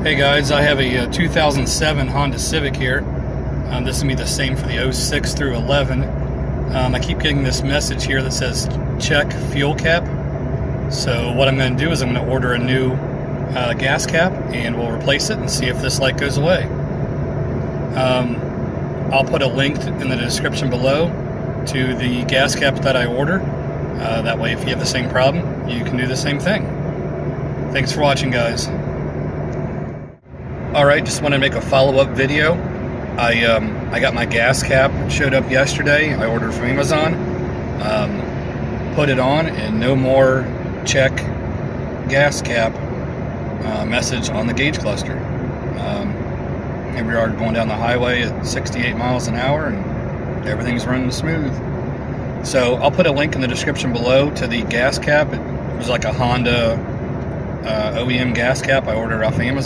Hey guys, I have a 2007 Honda Civic here. This will be the same for the 06 through 11. I keep getting this message here that says check fuel cap. So what I'm going to do is I'm going to order a new gas cap and we'll replace it and see if this light goes away. I'll put a link in the description below to the gas cap that I order. That way if you have the same problem, you can do the same thing. Thanks for watching, guys. Alright, just want to make a follow-up video. I got my gas cap, it showed up yesterday. I ordered from Amazon. Put it on and no more check gas cap message on the gauge cluster. Here we are going down the highway at 68 miles an hour and everything's running smooth. So I'll put a link in the description below to the gas cap. It was like a Honda OEM gas cap I ordered off Amazon.